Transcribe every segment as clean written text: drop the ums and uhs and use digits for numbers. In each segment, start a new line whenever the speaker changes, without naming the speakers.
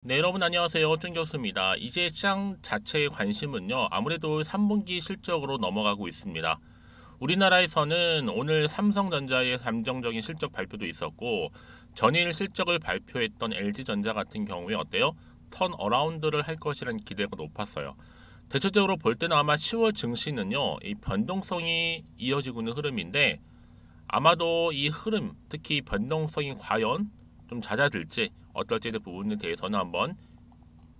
네, 여러분 안녕하세요. 준 교수입니다. 이제 시장 자체의 관심은요, 아무래도 3분기 실적으로 넘어가고 있습니다. 우리나라에서는 오늘 삼성전자의 잠정적인 실적 발표도 있었고, 전일 실적을 발표했던 LG전자 같은 경우에 어때요? 턴어라운드를 할 것이라는 기대가 높았어요. 대체적으로 볼 때는 아마 10월 증시는요, 이 변동성이 이어지고 있는 흐름인데, 아마도 이 흐름, 특히 변동성이 과연 좀 잦아들지 어떨지에 대한 부분에 대해서는 한번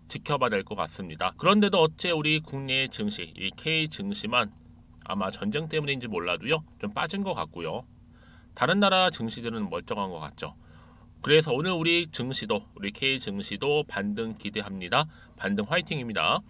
지켜봐야 될 것 같습니다. 그런데도 어째 우리 국내 증시, 이 K 증시만 아마 전쟁 때문인지 몰라도요, 좀 빠진 것 같고요. 다른 나라 증시들은 멀쩡한 것 같죠. 그래서 오늘 우리 증시도, 우리 K 증시도 반등 기대합니다. 반등 화이팅입니다.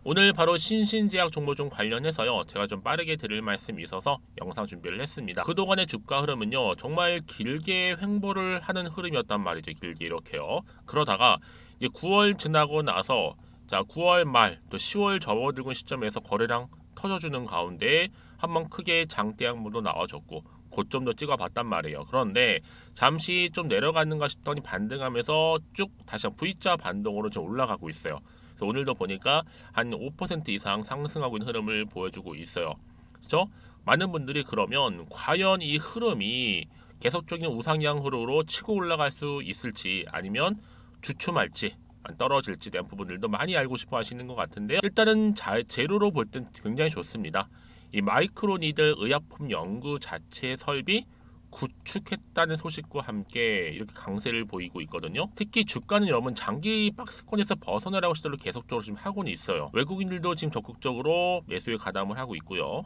오늘 바로 신신제약 종목종 관련해서요, 제가 좀 빠르게 드릴 말씀이 있어서 영상 준비를 했습니다. 그동안의 주가 흐름은요, 정말 길게 횡보를 하는 흐름이었단 말이죠. 길게 이렇게요. 그러다가 이제 9월 지나고 나서, 자, 9월 말 또 10월 접어들고 시점에서 거래량 터져주는 가운데 한번 크게 장대 양무도 나와줬고, 고점도 찍어봤단 말이에요. 그런데 잠시 좀 내려가는가 싶더니 반등하면서 쭉 다시 V자 반동으로 좀 올라가고 있어요. 그래서 오늘도 보니까 한 5% 이상 상승하고 있는 흐름을 보여주고 있어요. 그렇죠? 많은 분들이 그러면 과연 이 흐름이 계속적인 우상향 흐름으로 치고 올라갈 수 있을지, 아니면 주춤할지 떨어질지 대한 부분들도 많이 알고 싶어 하시는 것 같은데요. 일단은 재료로 볼 땐 굉장히 좋습니다. 이 마이크로니들 의약품 연구 자체 설비 구축했다는 소식과 함께 이렇게 강세를 보이고 있거든요. 특히 주가는 여러분 장기 박스권에서 벗어나라고 시도를 계속적으로 지금 하고는 있어요. 외국인들도 지금 적극적으로 매수에 가담을 하고 있고요.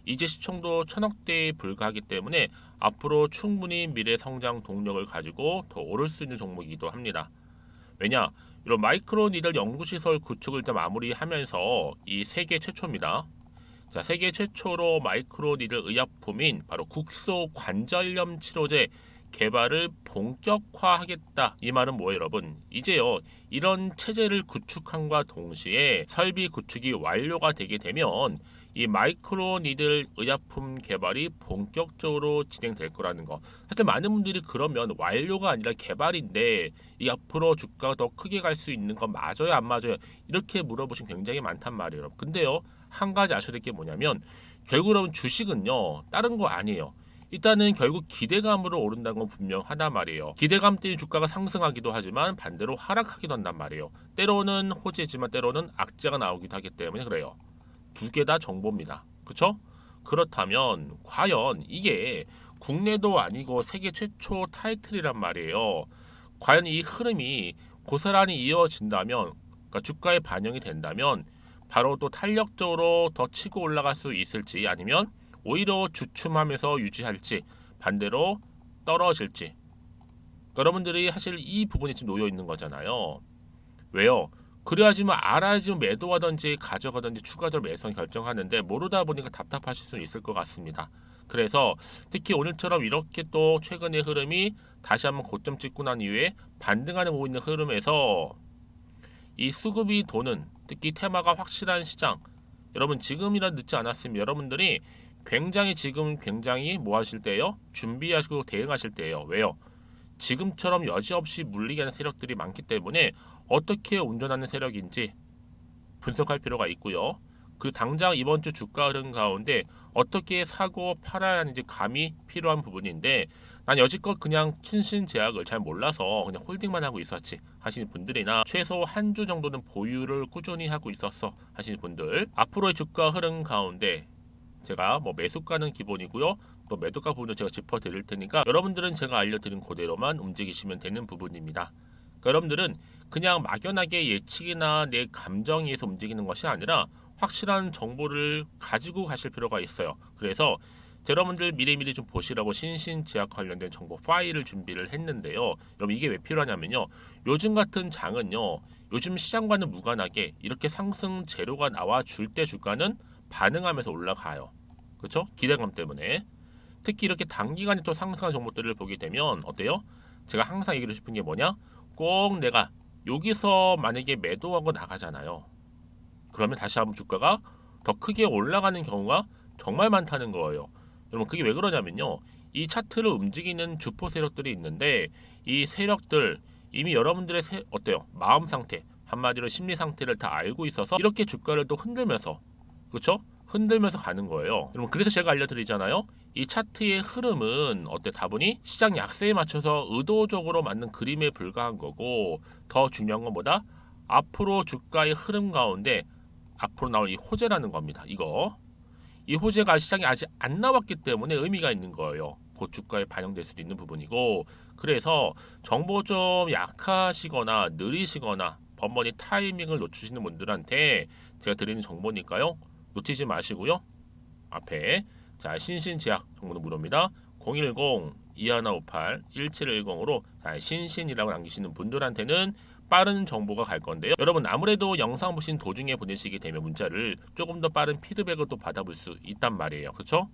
이제 시총도 1000억대에 불과하기 때문에 앞으로 충분히 미래 성장 동력을 가지고 더 오를 수 있는 종목이기도 합니다. 왜냐? 이런 마이크로 니들 연구시설 구축을 좀 마무리하면서 이 세계 최초입니다. 자, 세계 최초로 마이크로 니들 의약품인 바로 국소 관절염 치료제 개발을 본격화하겠다. 이 말은 뭐예요, 여러분? 이제요, 이런 체제를 구축함과 동시에 설비 구축이 완료가 되게 되면 이 마이크로 니들 의약품 개발이 본격적으로 진행될 거라는 거. 사실 많은 분들이 그러면 완료가 아니라 개발인데 이 앞으로 주가가 더 크게 갈 수 있는 건 맞아요, 안 맞아요? 이렇게 물어보시면 굉장히 많단 말이에요, 여러분. 근데요, 한 가지 아셔야 될 게 뭐냐면 결국은 주식은요, 다른 거 아니에요. 일단은 결국 기대감으로 오른다는 건 분명하단 말이에요. 기대감 때문에 주가가 상승하기도 하지만 반대로 하락하기도 한단 말이에요. 때로는 호재지만 때로는 악재가 나오기도 하기 때문에 그래요. 두 개 다 정보입니다. 그렇죠? 그렇다면 과연 이게 국내도 아니고 세계 최초 타이틀이란 말이에요. 과연 이 흐름이 고스란히 이어진다면, 그러니까 주가에 반영이 된다면 바로 또 탄력적으로 더 치고 올라갈 수 있을지, 아니면 오히려 주춤하면서 유지할지, 반대로 떨어질지. 여러분들이 사실 이 부분이 지금 놓여 있는 거잖아요. 왜요? 그래야지만 알아야지만 매도하든지 가져가든지 추가적으로 매수를 결정하는데 모르다 보니까 답답하실 수 있을 것 같습니다. 그래서 특히 오늘처럼 이렇게 또 최근의 흐름이 다시 한번 고점 찍고 난 이후에 반등하는 보고 있는 흐름에서 이 수급이 도는, 특히 테마가 확실한 시장, 여러분 지금이라도 늦지 않았으면 여러분들이 굉장히 뭐 하실 때예요? 준비하시고 대응하실 때예요. 왜요? 지금처럼 여지없이 물리게 하는 세력들이 많기 때문에 어떻게 운전하는 세력인지 분석할 필요가 있고요. 그 당장 이번 주 주가 흐름 가운데 어떻게 사고 팔아야 하는지 감이 필요한 부분인데, 난 여지껏 그냥 신신제약을 잘 몰라서 그냥 홀딩만 하고 있었지 하시는 분들이나 최소 한 주 정도는 보유를 꾸준히 하고 있었어 하시는 분들, 앞으로의 주가 흐름 가운데 제가 뭐 매수가는 기본이고요, 또 매도가 부분도 제가 짚어드릴 테니까 여러분들은 제가 알려드린 그대로만 움직이시면 되는 부분입니다. 그러니까 여러분들은 그냥 막연하게 예측이나 내 감정에 의해서 움직이는 것이 아니라 확실한 정보를 가지고 가실 필요가 있어요. 그래서 여러분들 미리미리 좀 보시라고 신신제약 관련된 정보 파일을 준비를 했는데요. 여러분 이게 왜 필요하냐면요, 요즘 같은 장은요, 요즘 시장과는 무관하게 이렇게 상승 재료가 나와 줄 때 주가는 반응하면서 올라가요. 그렇죠? 기대감 때문에. 특히 이렇게 단기간에 또 상승한 종목들을 보게 되면 어때요? 제가 항상 얘기를 싶은 게 뭐냐? 꼭 내가 여기서 만약에 매도하고 나가잖아요. 그러면 다시 한번 주가가 더 크게 올라가는 경우가 정말 많다는 거예요. 여러분 그게 왜 그러냐면요, 이 차트를 움직이는 주포 세력들이 있는데 이 세력들, 이미 여러분들의 어때요? 마음 상태, 한마디로 심리 상태를 다 알고 있어서 이렇게 주가를 또 흔들면서, 그렇죠? 흔들면서 가는 거예요. 여러분, 그래서 제가 알려드리잖아요. 이 차트의 흐름은 다보니 시장 약세에 맞춰서 의도적으로 만든 그림에 불과한 거고, 더 중요한 건 뭐다? 앞으로 주가의 흐름 가운데 앞으로 나올 이 호재라는 겁니다. 이 호재가 시장에 아직 안 나왔기 때문에 의미가 있는 거예요. 곧 주가에 반영될 수도 있는 부분이고, 그래서 정보 좀 약하시거나 느리시거나 번번이 타이밍을 놓치시는 분들한테 제가 드리는 정보니까요, 놓치지 마시고요. 앞에 자, 신신제약 정보는 무료입니다. 010-2158-1710으로 신신이라고 남기시는 분들한테는 빠른 정보가 갈 건데요. 여러분, 아무래도 영상 보신 도중에 보내시게 되면 문자를 조금 더 빠른 피드백을 또 받아볼 수 있단 말이에요. 그렇죠?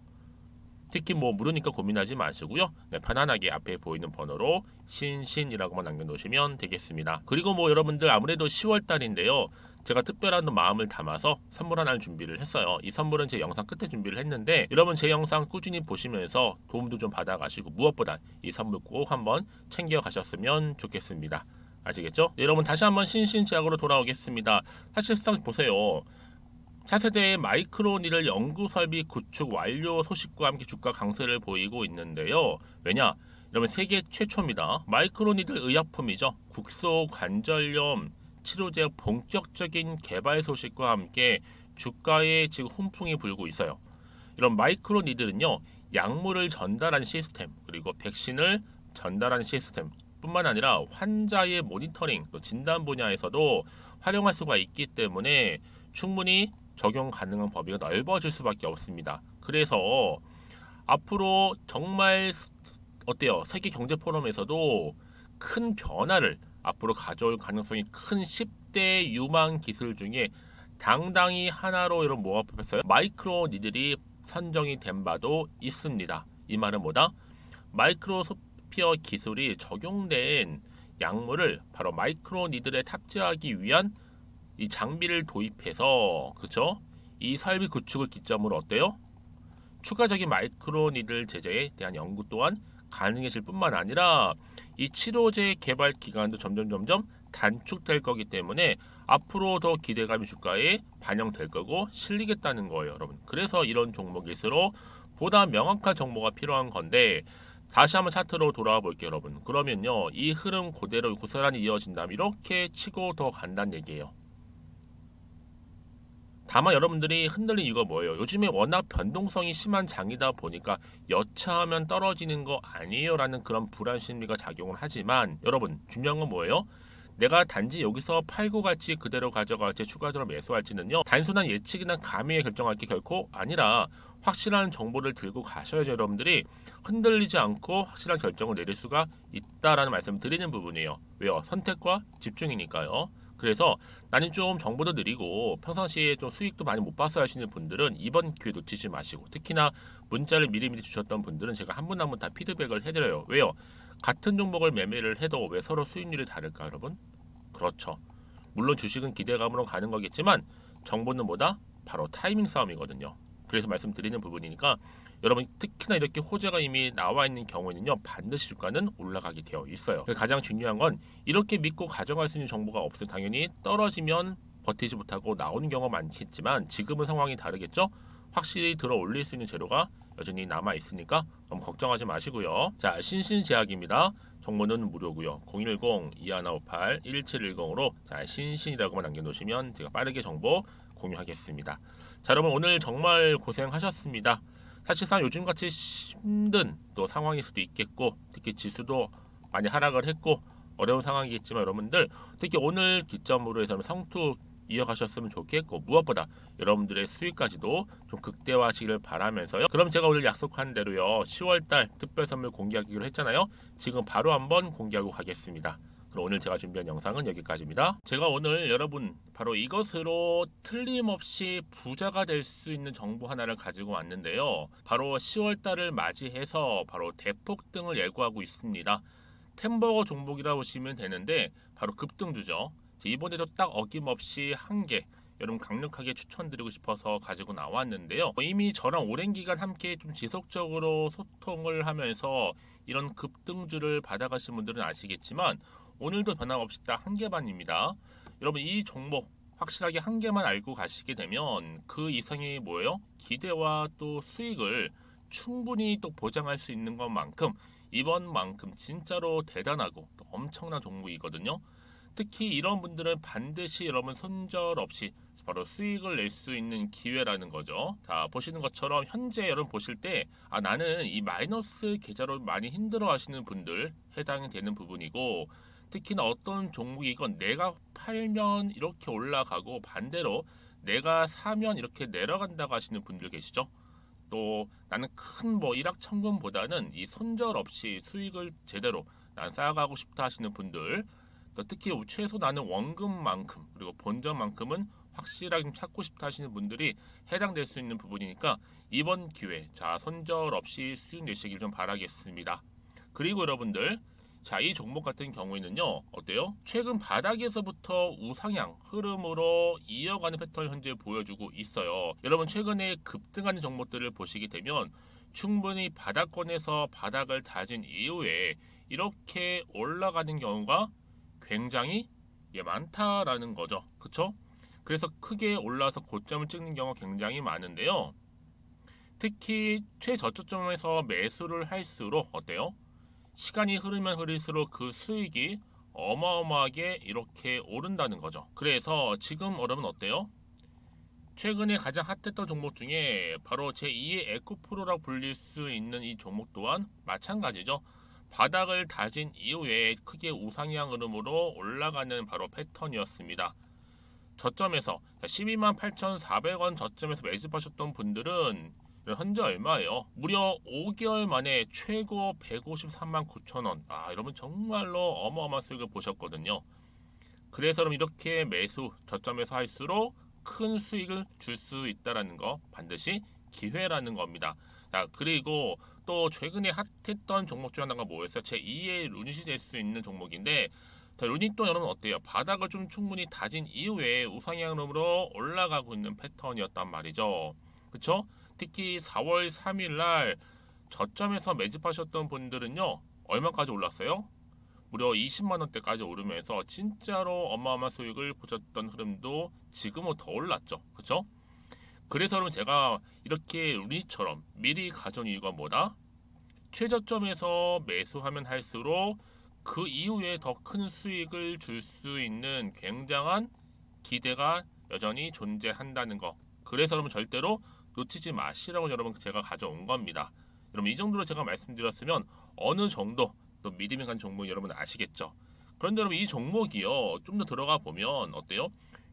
특히 무료니까 고민하지 마시고요. 네, 편안하게 앞에 보이는 번호로 신신이라고만 남겨놓으시면 되겠습니다. 그리고 여러분들, 아무래도 10월 달인데요. 제가 특별한 마음을 담아서 선물 하나를 준비를 했어요. 이 선물은 제 영상 끝에 준비를 했는데, 여러분 제 영상 꾸준히 보시면서 도움도 좀 받아가시고 무엇보다 이 선물 꼭 한번 챙겨 가셨으면 좋겠습니다. 아시겠죠? 네, 여러분, 다시 한번 신신제약으로 돌아오겠습니다. 사실상 보세요. 차세대의 마이크로니들 연구설비 구축 완료 소식과 함께 주가 강세를 보이고 있는데요. 왜냐? 여러분, 세계 최초입니다. 마이크로니들 의약품이죠. 국소관절염 치료제 본격적인 개발 소식과 함께 주가에 지금 훈풍이 불고 있어요. 이런 마이크로니들은요, 약물을 전달하는 시스템, 그리고 백신을 전달하는 시스템 뿐만 아니라 환자의 모니터링, 또 진단 분야에서도 활용할 수가 있기 때문에 충분히 적용 가능한 범위가 넓어질 수밖에 없습니다. 그래서 앞으로 정말 세계 경제 포럼에서도 큰 변화를 앞으로 가져올 가능성이 큰 10대 유망 기술 중에 당당히 하나로 이런 모아봤어요. 마이크로 니들이 선정이 된 바도 있습니다. 이 말은 뭐다? 마이크로스피어 기술이 적용된 약물을 바로 마이크로 니들에 탑재하기 위한 이 장비를 도입해서, 그렇죠? 이 설비 구축을 기점으로 어때요? 추가적인 마이크로 니들 제재에 대한 연구 또한 가능해질 뿐만 아니라 이 치료제 개발 기간도 점점 단축될 거기 때문에 앞으로 더 기대감이 주가에 반영될 거고 실리겠다는 거예요, 여러분. 그래서 이런 종목일수록 보다 명확한 정보가 필요한 건데, 다시 한번 차트로 돌아와 볼게요, 여러분. 그러면요, 이 흐름 그대로 고스란히 이어진다면 이렇게 치고 더 간다는 얘기예요. 다만 여러분들이 흔들린 이유가 뭐예요? 요즘에 워낙 변동성이 심한 장이다 보니까 여차하면 떨어지는 거 아니에요? 라는 그런 불안 심리가 작용을 하지만, 여러분, 중요한 건 뭐예요? 내가 단지 여기서 팔고 갈지 그대로 가져갈지 추가적으로 매수할지는요, 단순한 예측이나 감의에 결정할 게 결코 아니라 확실한 정보를 들고 가셔야죠. 여러분들이 흔들리지 않고 확실한 결정을 내릴 수가 있다라는 말씀을 드리는 부분이에요. 왜요? 선택과 집중이니까요. 그래서 나는 좀 정보도 느리고 평상시에 좀 수익도 많이 못 봤어 하시는 분들은 이번 기회 놓치지 마시고, 특히나 문자를 미리미리 주셨던 분들은 제가 한 분 한 분 다 피드백을 해드려요. 왜요? 같은 종목을 매매를 해도 왜 서로 수익률이 다를까, 여러분? 그렇죠. 물론 주식은 기대감으로 가는 거겠지만 정보는 뭐다? 바로 타이밍 싸움이거든요. 그래서 말씀드리는 부분이니까 여러분, 특히나 이렇게 호재가 이미 나와 있는 경우에는요, 반드시 주가는 올라가게 되어 있어요. 가장 중요한 건 이렇게 믿고 가져갈 수 있는 정보가 없으면 당연히 떨어지면 버티지 못하고 나오는 경우가 많겠지만 지금은 상황이 다르겠죠. 확실히 들어 올릴 수 있는 재료가 여전히 남아 있으니까 너무 걱정하지 마시고요. 자, 신신제약입니다. 정보는 무료고요. 010-2158-1710으로 자, 신신이라고만 남겨놓으시면 제가 빠르게 정보 공유하겠습니다. 자, 여러분, 오늘 정말 고생하셨습니다. 사실상 요즘같이 힘든 또 상황일 수도 있겠고, 특히 지수도 많이 하락을 했고 어려운 상황이겠지만 여러분들, 특히 오늘 기점으로 해서 성투 이어가셨으면 좋겠고, 무엇보다 여러분들의 수익까지도 좀 극대화하시기를 바라면서요. 그럼 제가 오늘 약속한 대로요, 10월달 특별 선물 공개하기로 했잖아요. 지금 바로 한번 공개하고 가겠습니다. 그럼 오늘 제가 준비한 영상은 여기까지입니다. 제가 오늘 여러분 바로 이것으로 틀림없이 부자가 될 수 있는 정보 하나를 가지고 왔는데요. 바로 10월달을 맞이해서 바로 대폭등을 예고하고 있습니다. 템버거 종목이라고 보시면 되는데 바로 급등주죠. 이번에도 딱 어김없이 한 개 여러분 강력하게 추천드리고 싶어서 가지고 나왔는데요. 이미 저랑 오랜 기간 함께 좀 지속적으로 소통을 하면서 이런 급등주를 받아가신 분들은 아시겠지만 오늘도 변함없이 딱 한 개만입니다. 여러분 이 종목 확실하게 한 개만 알고 가시게 되면 그 이상의 뭐예요? 기대와 또 수익을 충분히 또 보장할 수 있는 것만큼 이번만큼 진짜로 대단하고 또 엄청난 종목이거든요. 특히 이런 분들은 반드시 여러분 손절 없이 바로 수익을 낼 수 있는 기회라는 거죠. 자, 보시는 것처럼 현재 여러분 보실 때 나는 이 마이너스 계좌로 많이 힘들어 하시는 분들 해당이 되는 부분이고, 특히나 어떤 종목이건 내가 팔면 이렇게 올라가고 반대로 내가 사면 이렇게 내려간다고 하시는 분들 계시죠. 또 나는 큰 뭐 일확천금보다는 이 손절 없이 수익을 제대로 난 쌓아가고 싶다 하시는 분들, 또 특히 최소 나는 원금만큼 그리고 본전만큼은 확실하게 좀 찾고 싶다 하시는 분들이 해당될 수 있는 부분이니까 이번 기회 자 손절 없이 수익 내시길 좀 바라겠습니다. 그리고 여러분들 자, 이 종목 같은 경우에는요, 어때요? 최근 바닥에서부터 우상향 흐름으로 이어가는 패턴을 현재 보여주고 있어요. 여러분, 최근에 급등하는 종목들을 보시게 되면 충분히 바닥권에서 바닥을 다진 이후에 이렇게 올라가는 경우가 굉장히 많다라는 거죠. 그쵸? 그래서 크게 올라서 고점을 찍는 경우가 굉장히 많은데요. 특히 최저점에서 매수를 할수록 어때요? 시간이 흐르면 흐를수록 그 수익이 어마어마하게 이렇게 오른다는 거죠. 그래서 지금 여러분 어때요? 최근에 가장 핫했던 종목 중에 바로 제2의 에코프로라고 불릴 수 있는 이 종목 또한 마찬가지죠. 바닥을 다진 이후에 크게 우상향 흐름으로 올라가는 바로 패턴이었습니다. 저점에서 128,400원 저점에서 매집하셨던 분들은 현재 얼마예요? 무려 5개월 만에 최고 153만 9천원. 여러분 정말로 어마어마한 수익을 보셨거든요. 그래서 그럼 이렇게 매수 저점에서 할수록 큰 수익을 줄 수 있다는 거 반드시 기회라는 겁니다. 자, 그리고 또 최근에 핫했던 종목 중 하나가 뭐였어요? 제2의 루닛이 될 수 있는 종목인데, 자, 루닛도 여러분 어때요? 바닥을 좀 충분히 다진 이후에 우상향으로 올라가고 있는 패턴이었단 말이죠. 그쵸? 특히 4월 3일 날 저점에서 매집하셨던 분들은요, 얼마까지 올랐어요? 무려 20만 원대까지 오르면서 진짜로 어마어마한 수익을 보셨던 흐름도 지금은 더 올랐죠. 그쵸? 그래서 여러분 제가 이렇게 루닛처럼 미리 가져온 이유가 뭐다? 최저점에서 매수하면 할수록 그 이후에 더 큰 수익을 줄 수 있는 굉장한 기대가 여전히 존재한다는 거. 그래서 여러분 절대로 놓치지 마시라고 여러분 제가 가져온 겁니다. 여러분 이 정도로 제가 말씀드렸으면 어느 정도 또 믿음이 간 종목 여러분 아시겠죠? 그런데 여러분 이 종목이요 좀 더 들어가 보면 어때요?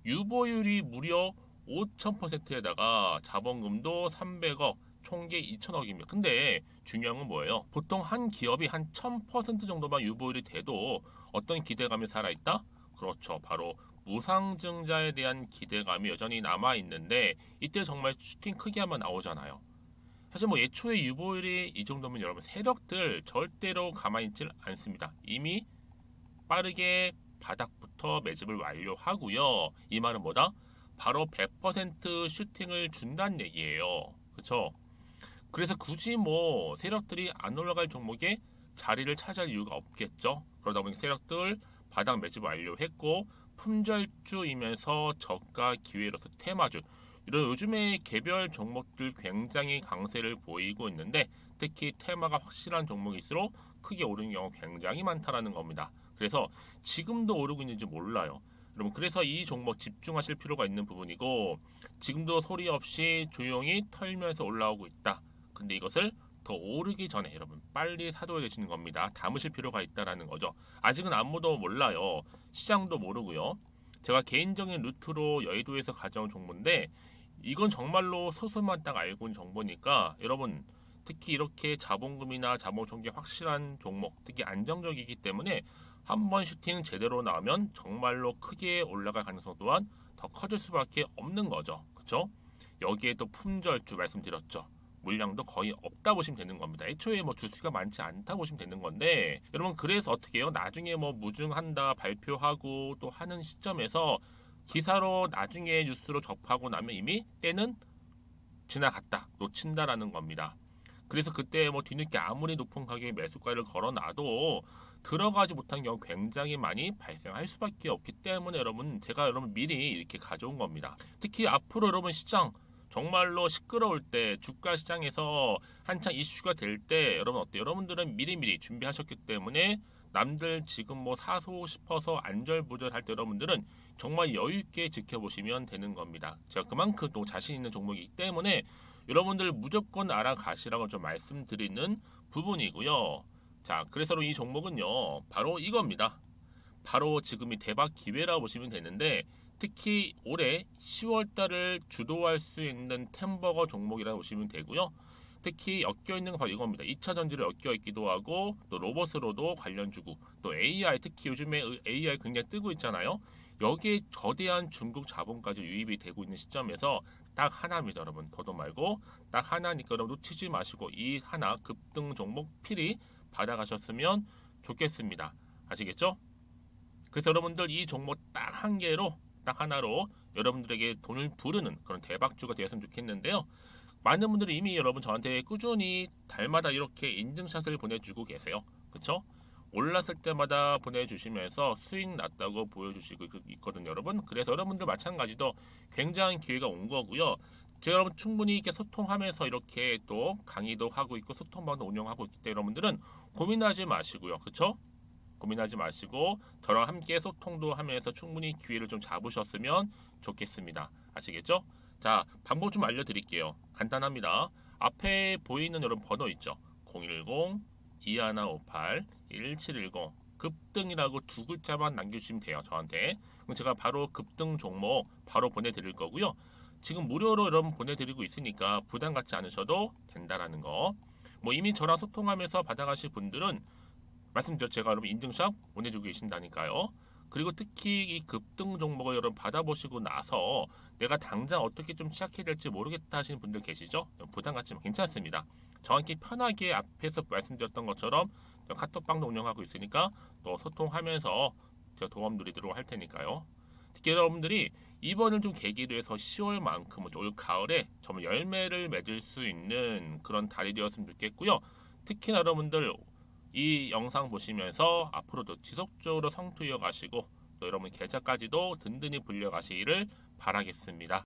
유보율이 무려 5000%에다가 자본금도 300억, 총계 2000억입니다. 근데 중요한 건 뭐예요? 보통 한 기업이 한 1000% 정도만 유보율이 돼도 어떤 기대감이 살아있다? 그렇죠. 바로 무상증자에 대한 기대감이 여전히 남아있는데 이때 정말 슈팅 크게 한번 나오잖아요. 사실 뭐 예초에 유보율이 이 정도면 여러분 세력들 절대로 가만히 있질 않습니다. 이미 빠르게 바닥부터 매집을 완료하고요. 이 말은 뭐다? 바로 100% 슈팅을 준다는 얘기예요. 그쵸? 그래서 굳이 뭐 세력들이 안 올라갈 종목에 자리를 차지할 이유가 없겠죠. 그러다 보니 세력들 바닥 매집 완료했고 품절주이면서 저가 기회로서 테마주 이런 요즘에 개별 종목들 굉장히 강세를 보이고 있는데 특히 테마가 확실한 종목일수록 크게 오르는 경우 굉장히 많다라는 겁니다. 그래서 지금도 오르고 있는지 몰라요. 여러분 그래서 이 종목 집중하실 필요가 있는 부분이고 지금도 소리 없이 조용히 털면서 올라오고 있다. 근데 이것을 더 오르기 전에 여러분 빨리 사둬야 되시는 겁니다. 담으실 필요가 있다라는 거죠. 아직은 아무도 몰라요. 시장도 모르고요. 제가 개인적인 루트로 여의도에서 가져온 정보인데 이건 정말로 소수만 딱 알고 있는 정보니까 여러분 특히 이렇게 자본금이나 자본총계 확실한 종목 특히 안정적이기 때문에 한번 슈팅 제대로 나오면 정말로 크게 올라갈 가능성 또한 더 커질 수밖에 없는 거죠. 그렇죠? 여기에 또 품절주 말씀드렸죠. 물량도 거의 없다 보시면 되는 겁니다. 애초에 뭐 주수가 많지 않다 보시면 되는 건데 여러분 그래서 어떻게 해요? 나중에 뭐 무증한다 발표하고 또 하는 시점에서 기사로 나중에 뉴스로 접하고 나면 이미 때는 지나갔다 놓친다라는 겁니다. 그래서 그때 뭐 뒤늦게 아무리 높은 가격에 매수가를 걸어놔도 들어가지 못한 경우 굉장히 많이 발생할 수밖에 없기 때문에 여러분 제가 여러분 미리 이렇게 가져온 겁니다. 특히 앞으로 여러분 시장 정말로 시끄러울 때 주가 시장에서 한창 이슈가 될 때 여러분 어때요? 여러분들은 미리미리 준비하셨기 때문에 남들 지금 뭐 사고 싶어서 안절부절할 때 여러분들은 정말 여유 있게 지켜보시면 되는 겁니다. 제가 그만큼 또 자신 있는 종목이기 때문에 여러분들 무조건 알아가시라고 좀 말씀드리는 부분이고요. 자, 그래서 이 종목은요, 바로 이겁니다. 바로 지금이 대박 기회라 보시면 되는데, 특히 올해 10월 달을 주도할 수 있는 템버거 종목이라고 보시면 되고요. 특히 엮여 있는 건 바로 이겁니다. 2차 전지를 엮여 있기도 하고, 또 로봇으로도 관련 주고, 또 AI, 특히 요즘에 AI 굉장히 뜨고 있잖아요. 여기에 거대한 중국 자본까지 유입이 되고 있는 시점에서 딱 하나입니다, 여러분. 더도 말고 딱 하나니까 여러분 놓치지 마시고 이 하나 급등 종목 필히 받아가셨으면 좋겠습니다. 아시겠죠? 그래서 여러분들 이 종목 딱 한 개로 딱 하나로 여러분들에게 돈을 부르는 그런 대박주가 되었으면 좋겠는데요. 많은 분들이 이미 여러분 저한테 꾸준히 달마다 이렇게 인증샷을 보내주고 계세요. 그쵸? 올랐을 때마다 보내주시면서 수익 났다고 보여주시고 있거든요, 여러분. 그래서 여러분들 마찬가지도 굉장한 기회가 온 거고요. 제가 여러분 충분히 이렇게 소통하면서 이렇게 또 강의도 하고 있고 소통방도 운영하고 있기 때문에 여러분들은 고민하지 마시고요. 그쵸? 고민하지 마시고 저랑 함께 소통도 하면서 충분히 기회를 좀 잡으셨으면 좋겠습니다. 아시겠죠? 자, 방법 좀 알려드릴게요. 간단합니다. 앞에 보이는 여러분 번호 있죠? 010-2158-1710 급등이라고 두 글자만 남겨주시면 돼요. 저한테. 그럼 제가 바로 급등 종목 바로 보내드릴 거고요. 지금 무료로 여러분 보내드리고 있으니까 부담 갖지 않으셔도 된다라는 거. 뭐 이미 저랑 소통하면서 받아가실 분들은 말씀드렸죠. 제가 여러분 인증샷 보내주고 계신다니까요. 그리고 특히 이 급등 종목을 여러분 받아보시고 나서 내가 당장 어떻게 좀 시작해야 될지 모르겠다 하시는 분들 계시죠? 부담 갖지만 괜찮습니다. 저한테 편하게 앞에서 말씀드렸던 것처럼 카톡방도 운영하고 있으니까 또 소통하면서 제가 도움 드리도록 할 테니까요. 특히 여러분들이 이번을 좀 계기로 해서 10월만큼은 올 가을에 정말 열매를 맺을 수 있는 그런 달이 되었으면 좋겠고요. 특히나 여러분들 이 영상 보시면서 앞으로도 지속적으로 성투 이어가시고 또 여러분 계좌까지도 든든히 불려가시기를 바라겠습니다.